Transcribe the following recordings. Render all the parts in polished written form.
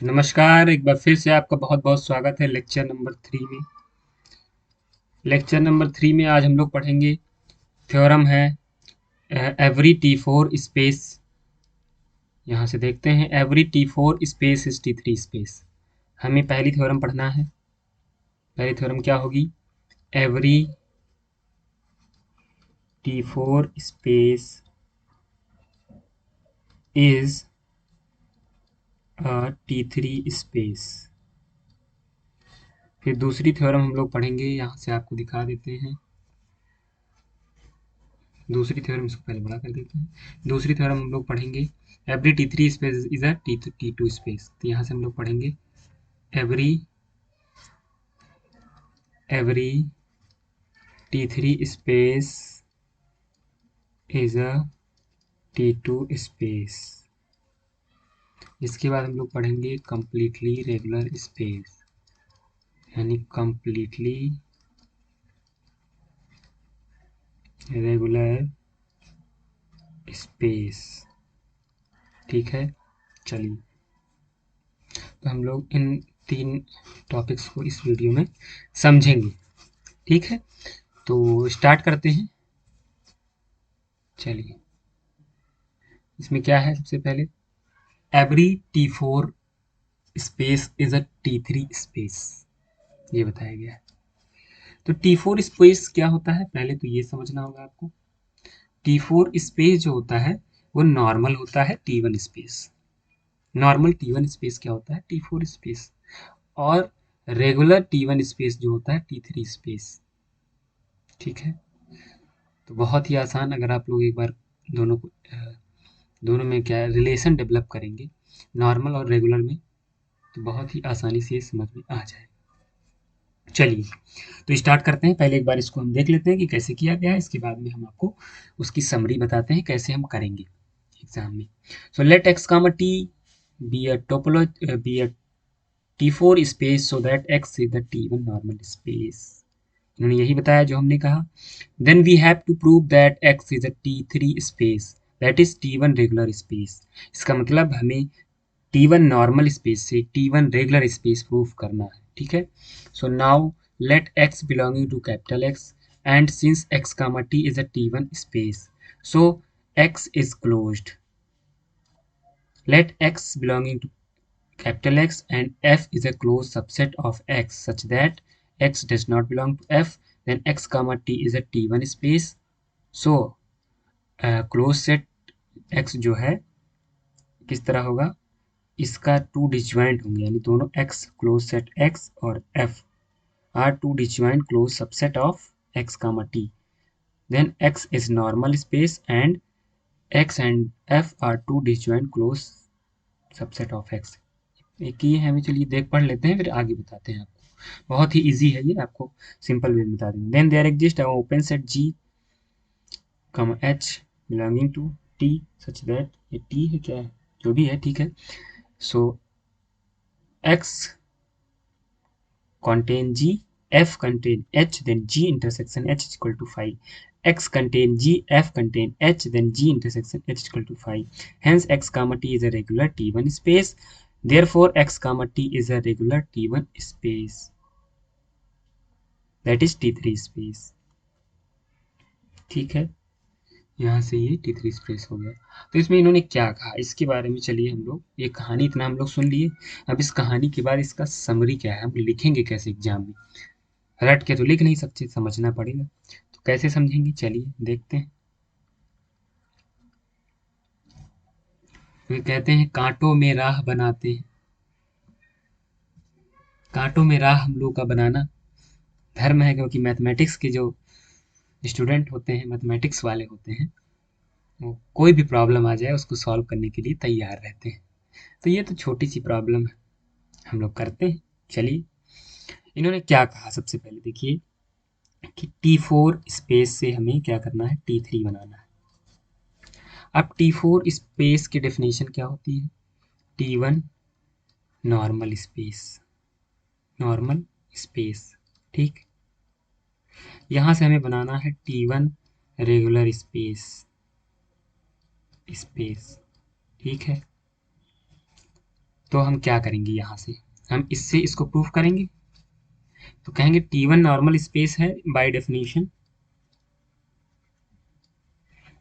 नमस्कार, एक बार फिर से आपका बहुत बहुत स्वागत है लेक्चर नंबर 3 में। लेक्चर नंबर 3 में आज हम लोग पढ़ेंगे थ्योरम है एवरी टी फोर स्पेस। यहाँ से देखते हैं every T four space is T three space. हमें पहली थ्योरम पढ़ना है। पहली थ्योरम क्या होगी? Every T four space is T three space. फिर दूसरी थ्योरम हम लोग पढ़ेंगे, यहाँ से आपको दिखा देते हैं। दूसरी थ्योरम इसको पहले बड़ा कर देते हैं। दूसरी थ्योरम हम लोग पढ़ेंगे every T three space is a T two space. तो यहाँ से हम लोग पढ़ेंगे every every T three space is a T two space. इसके बाद हम लोग पढ़ेंगे कंप्लीटली रेगुलर स्पेस, यानी कंप्लीटली रेगुलर स्पेस। ठीक है, चलिए। तो हम लोग इन तीन टॉपिक्स को इस वीडियो में समझेंगे। ठीक है, तो स्टार्ट करते हैं। चलिए, इसमें क्या है? सबसे पहले every T four space is a T three space, ये बताया गया है। तो टी फोर स्पेस क्या होता है, पहले तो ये समझना होगा आपको। टी फोर स्पेस जो होता है वो नॉर्मल होता है T one space. Normal T one space क्या होता है? T four space. और रेगुलर टी वन स्पेस जो होता है टी थ्री स्पेस। ठीक है, तो बहुत ही आसान। अगर आप लोग एक बार दोनों को दोनों में क्या रिलेशन डेवलप करेंगे, नॉर्मल और रेगुलर में, तो बहुत ही आसानी से ये समझ में आ जाए। चलिए, तो स्टार्ट करते हैं। पहले एक बार इसको हम देख लेते हैं कि कैसे किया गया है। इसके बाद में हम आपको उसकी समरी बताते हैं कैसे हम करेंगे एग्जाम में। So let X comma T be a topological be a T four space so that X is the T one normal space. इन्होंने यही बताया जो हमने कहा। Then we have to prove that X is a T three space that is T one regular space. इसका मतलब हमें T one normal space से T one regular space proof करना है। ठीक है, so now late X belonging to capital X and since X comma T is a T one space, so X is closed. Let X belonging to capital X and F is a closed subset of X such that X does not belong to F, then X comma T is a T1 space. So closed set X जो है किस तरह होगा? इसका to disjoint होंगे, यानी दोनों X close set X और F are two disjoint closed subset of X comma T. Then X is normal space and X and F are two disjoint closed subset of X. एक ही है, हमें चलिए देख पढ़ लेते हैं फिर आगे बताते हैं आपको। बहुत ही इजी है ये, आपको सिंपल वे में बता देंगे। Then there exist a open set G comma H belonging to T such that, ये टी है क्या है, जो भी है ठीक है। So X contain G, F contain H, then G intersection H is equal to phi. X contain G, F contain H, then G intersection H is equal to phi. Hence, X comma T is a regular T1 space. Therefore, X comma T is a regular T1 space. That is T3 space. ठीक है, यहाँ से ये T3 space हो गया। तो इसमें इन्होंने क्या कहा इसके बारे में, चलिए हम लोग ये कहानी इतना हम लोग सुन लिए। अब इस कहानी के बाद इसका समरी क्या है, हम लिखेंगे कैसे एग्जाम में। रट के तो लिख नहीं सकते, समझना पड़ेगा। तो कैसे समझेंगे, चलिए देखते हैं। वे कहते हैं कांटों में राह बनाते हैं। कांटों में राह हम लोग का बनाना धर्म है, क्योंकि मैथमेटिक्स के जो स्टूडेंट होते हैं, मैथमेटिक्स वाले होते हैं, वो कोई भी प्रॉब्लम आ जाए उसको सॉल्व करने के लिए तैयार रहते हैं। तो ये तो छोटी सी प्रॉब्लम है, हम लोग करते हैं। चलिए, इन्होंने क्या कहा, सबसे पहले देखिए कि टी फोर स्पेस से हमें क्या करना है, टी थ्री बनाना है। अब टी फोर स्पेस की डेफिनेशन क्या होती है? T one normal space, normal space. ठीक, यहाँ से हमें बनाना है T one regular space, space. ठीक है, तो हम क्या करेंगे, यहाँ से हम इससे इसको प्रूफ करेंगे। तो कहेंगे T1 नॉर्मल स्पेस है बाय डेफिनेशन।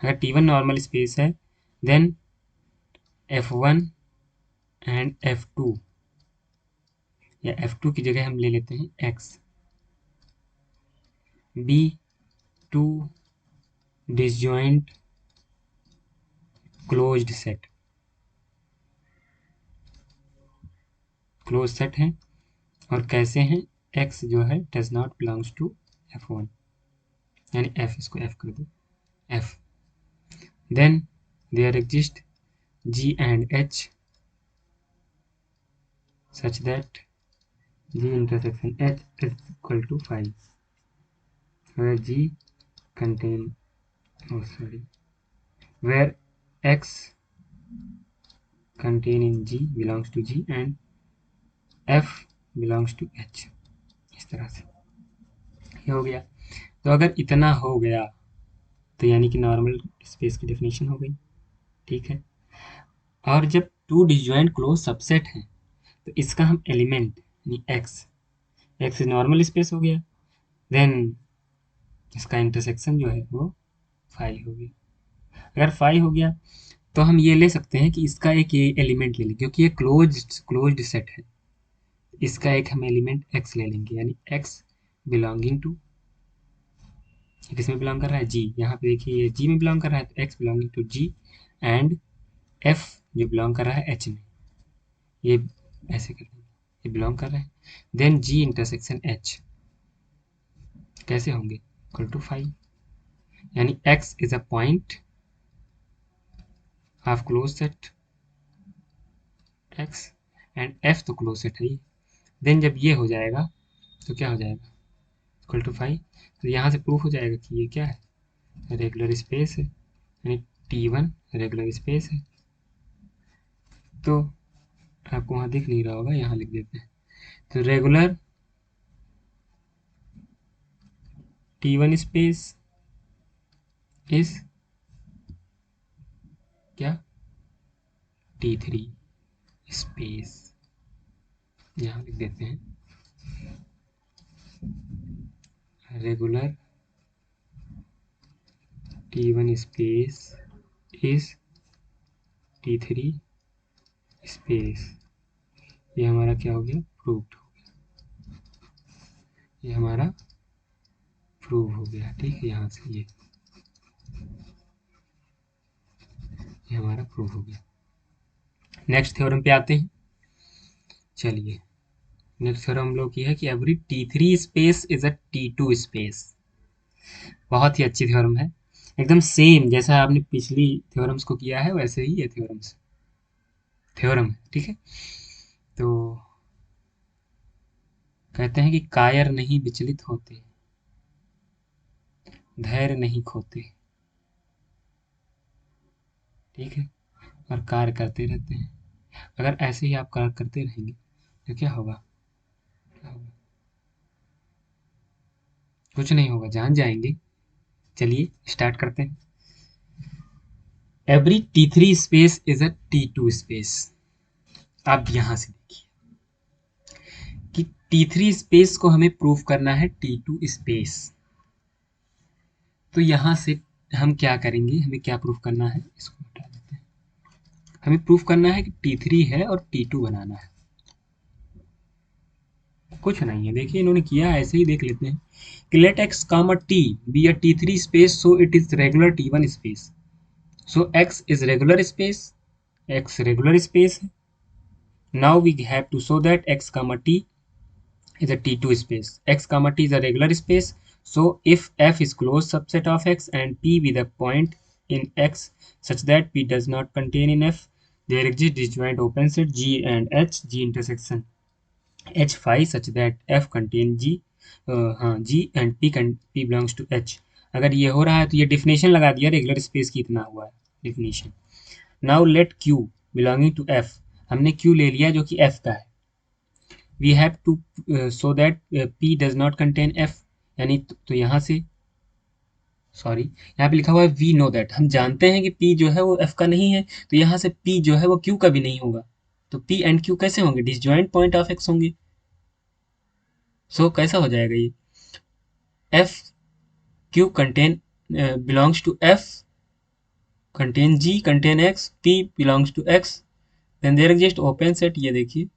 अगर T1 नॉर्मल स्पेस है देन F1 एंड F2, या F2 की जगह हम ले लेते हैं X, B two disjoint closed set, close set है। और कैसे हैं, X जो है does not belongs to F1, यानी F, इसको F कर दो, F। Then there exist G and H such that G intersection H is equal to 5, where G contain, oh sorry, where X contain in G belongs to G and F belongs to H। इस तरह से ये हो गया। तो अगर इतना हो गया तो यानी कि नॉर्मल स्पेस की डेफिनेशन हो गई, ठीक है। और जब टू डिसजॉइंट क्लोज सबसेट है तो इसका हम एलिमेंट यानी एक्स नॉर्मल स्पेस हो गया, देन इसका इंटरसेक्शन जो है वो 5 हो गया। अगर 5 हो गया तो हम ये ले सकते हैं कि इसका एक ये एलिमेंट ले लें, क्योंकि ये क्लोज्ड सेट है। इसका एक हम एलिमेंट x ले लेंगे, यानी x बिलोंगिंग टू, किसमें बिलोंग कर रहा है, g। यहाँ पे देखिए ये g में बिलोंग कर रहा है, तो x belonging to g and f जो बिलोंग कर रहा है h में, ये ऐसे कर देंगे, ये बिलोंग कर रहा है। देन g इंटरसेक्शन h कैसे होंगे, इक्वल टू 5, यानी x is a point of close set x and f तो क्लोज सेट है ही। देन जब ये हो जाएगा तो क्या हो जाएगा, इक्वल टू 5। तो यहाँ से प्रूफ हो जाएगा कि ये क्या है, रेगुलर स्पेस है, यानी T1 रेगुलर स्पेस है। तो आपको वहाँ दिख नहीं रहा होगा, यहाँ लिख देते हैं। तो रेगुलर T1 स्पेस इज क्या, T3 स्पेस, यहाँ लिख देते हैं regular T1 space is T3 space. ये हमारा क्या हो गया, प्रूव्ड हो गया, ये हमारा प्रूव हो गया, ठीक है। यहाँ से ये हमारा प्रूव हो गया। नेक्स्ट थ्योरम पे आते हैं। चलिए नेक्स्ट थ्योरम हम लोग की है कि every T3 space is a T2 space. बहुत ही अच्छी थ्योरम है, एकदम सेम जैसा आपने पिछली थ्योरम्स को किया है वैसे ही ये थ्योरम है, ठीक है। तो कहते हैं कि कायर नहीं विचलित होते, धैर्य नहीं खोते, ठीक है, और कार्य करते रहते हैं। अगर ऐसे ही आप कार्य करते रहेंगे तो क्या होगा, कुछ नहीं होगा, जान जाएंगे। चलिए स्टार्ट करते हैं। Every T3 space is a T2 space. आप यहां से देखिए कि T3 स्पेस को हमें प्रूफ करना है T2 स्पेस। तो यहां से हम क्या करेंगे, हमें क्या प्रूफ करना है, इसको हटा देते हैं। हमें प्रूफ करना है कि T3 है और T2 बनाना है, कुछ नहीं है। देखिए इन्होंने किया ऐसे ही, देख लेते हैं कि late x comma t be a T3 space so it is regular T1 space, so x is regular space, x regular space है। now we have to show that x comma t is a T2 space, x comma t is a regular space, so if f is closed subset of x and p be the point in x such that p does not contain in f, there exists disjoint open set g and h, g intersection h phi such that f contain g, हाँ g and p belongs to h। अगर ये हो रहा है तो ये definition लगा दिया रेगुलर स्पेस की, इतना हुआ है definition. Now let q belonging to f, हमने q ले लिया जो कि f का है। We have to show that p does not contain f, यानी तो यहाँ से सॉरी यहाँ पे लिखा हुआ है वी नो दैट, हम जानते हैं कि p जो है वो f का नहीं है, तो यहाँ से p जो है वो q का भी नहीं होगा। तो P एंड Q कैसे होंगे? डिसजॉइंट पॉइंट ऑफ X होंगे। सो कैसा हो जाएगा ये? F Q contain belongs to F, contain G, contain X, P belongs to X, then there exists open set, ये देखिए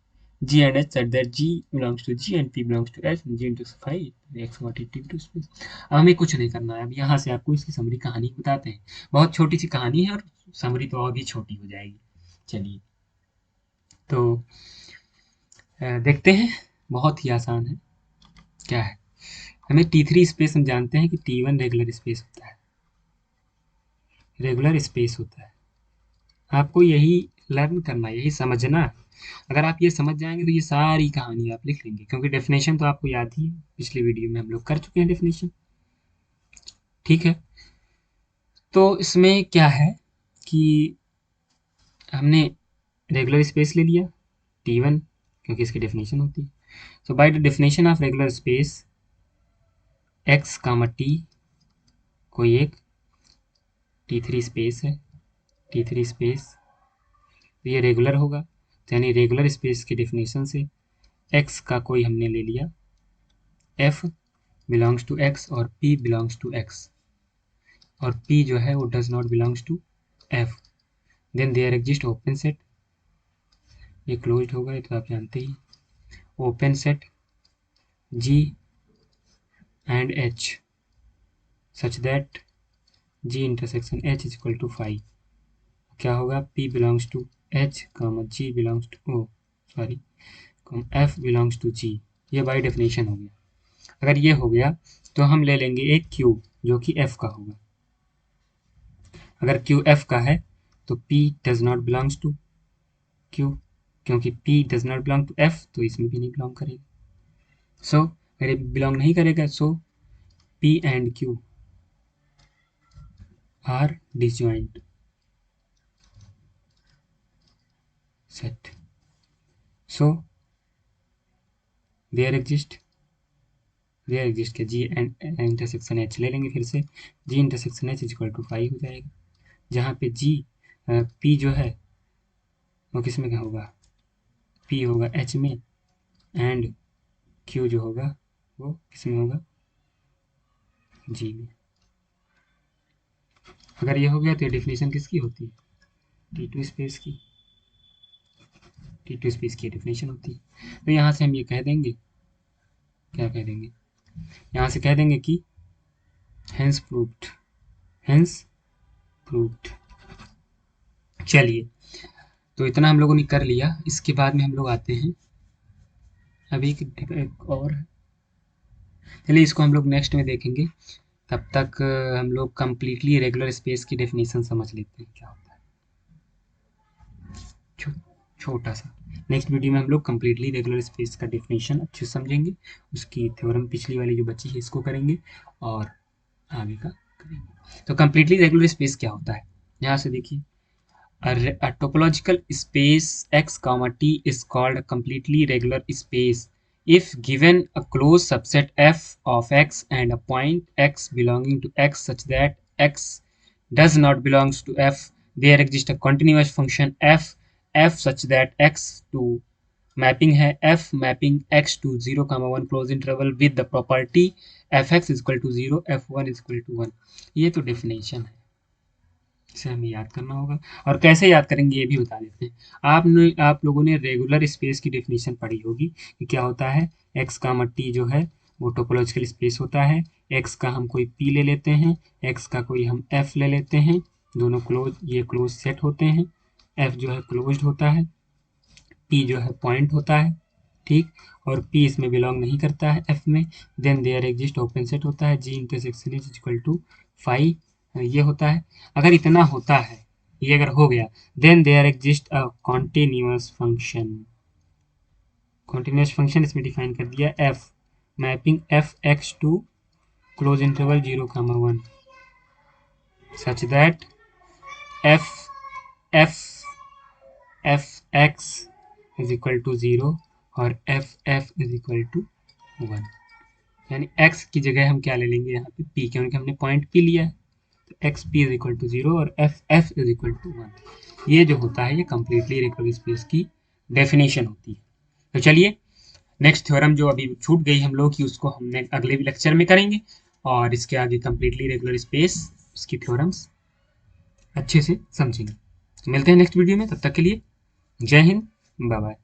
G and H such that G belongs to G and P belongs to H and G into 5 X what it into space। अब हमें कुछ नहीं करना है, अब यहाँ से आपको इसकी समरी कहानी बताते हैं। बहुत छोटी सी कहानी है और समरी तो और भी छोटी हो जाएगी। चलिए तो देखते हैं, बहुत ही आसान है। क्या है? हमें T3 स्पेस हम जानते हैं कि T1 रेगुलर स्पेस होता है, रेगुलर स्पेस होता है। आपको यही लर्न करना है, यही समझना है। अगर आप ये समझ जाएंगे तो ये सारी कहानी आप लिख लेंगे, क्योंकि डेफिनेशन तो आपको याद ही है, पिछले वीडियो में हम लोग कर चुके हैं डेफिनेशन। ठीक है, तो इसमें क्या है कि हमने रेगुलर स्पेस ले लिया T1, क्योंकि इसकी डेफिनेशन होती है। So by the definition of regular space x comma t कोई एक T3 स्पेस है, T3 स्पेस, तो ये रेगुलर होगा, तो यानी रेगुलर स्पेस की डेफिनेशन से x का कोई हमने ले लिया f बिलोंग्स टू x और p बिलोंग्स टू x, और p जो है वो does not belongs to f, then there exist open set, ये क्लोज्ड होगा, ये तो आप जानते ही, open set g and h such that g intersection h is equal to 5। क्या होगा? p belongs to h g belongs to f belongs to g। ये बाय डेफिनेशन हो गया। अगर ये हो गया तो हम ले लेंगे एक q जो कि f का होगा। अगर q f का है तो p does not belongs to q, क्योंकि p does not belong to f तो इसमें भी नहीं बिलोंग करेगा। सो अगर बिलोंग नहीं करेगा so p and q are disjoint set. So there exist के g एंड इंटरसेक्शन h ले लेंगे फिर से, g intersection h is equal to 5 हो जाएगा, जहाँ पे g p जो है वो किस में होगा? p होगा h में एंड q जो होगा वो किस में होगा? g में। अगर ये हो गया तो ये डेफिनेशन किसकी होती है? T2 स्पेस की, T2 स्पेस की डेफिनेशन होती है। तो यहाँ से हम ये कह देंगे, क्या कह देंगे? यहाँ से कह देंगे कि हेंस प्रूव्ड, हेंस प्रूव्ड। चलिए, तो इतना हम लोगों ने कर लिया। इसके बाद में हम लोग आते हैं अभी एक और, चलिए इसको हम लोग नेक्स्ट में देखेंगे। तब तक हम लोग कंप्लीटली रेगुलर स्पेस की डेफिनेशन समझ लेते हैं क्या होता है, छोटा सा। नेक्स्ट वीडियो में हम लोग कंप्लीटली रेगुलर स्पेस का डेफिनेशन अच्छे से समझेंगे, उसकी थ्योरम पिछली वाली जो बची है इसको करेंगे और आगे का करेंगे। तो कंप्लीटली रेगुलर स्पेस क्या होता है? यहाँ से देखिए, a topological space x comma t is called a completely regular space if given a closed subset f of x and a point x belonging to x such that x does not belongs to f, there exists a continuous function f such that x to mapping है f mapping x to 0, 1 close interval with the property fx is equal to 0 f1 is equal to 1। ये तो definition है, इसे हमें याद करना होगा, और कैसे याद करेंगे ये भी बता देते हैं। आप लोगों ने रेगुलर स्पेस की डेफिनेशन पढ़ी होगी कि क्या होता है। एक्स का टी जो है वो टोपोलॉजिकल स्पेस होता है। एक्स का हम कोई पी ले लेते हैं, एक्स का कोई हम एफ ले लेते हैं, दोनों क्लोज, ये क्लोज सेट होते हैं। एफ जो है क्लोज्ड होता है, पी जो है पॉइंट होता है, ठीक, और पी इसमें बिलोंग नहीं करता है एफ में। Then there exist open set होता है, G intersection is equal to 5, ये होता है। अगर इतना होता है, ये अगर हो गया, then there exist a continuous function. Continuous function इसमें डिफाइन कर दिया F mapping F X to close interval 0, 1 such that F F F X is equal to 0 और F F is equal to 1। यानी x की जगह हम क्या ले लेंगे यहाँ पे p, क्योंकि हमने पॉइंट p लिया है, तो X P is equal to 0 और F F is equal to 1। ये जो होता है ये कंप्लीटली रेगुलर स्पेस की डेफिनेशन होती है। तो चलिए नेक्स्ट थ्योरम जो अभी छूट गई हम लोग की, उसको हमने अगले लेक्चर में करेंगे, और इसके आगे कंप्लीटली रेगुलर स्पेस उसकी थ्योरम्स अच्छे से समझेंगे। तो मिलते हैं नेक्स्ट वीडियो में, तब तक के लिए जय हिंद, बाय बाय।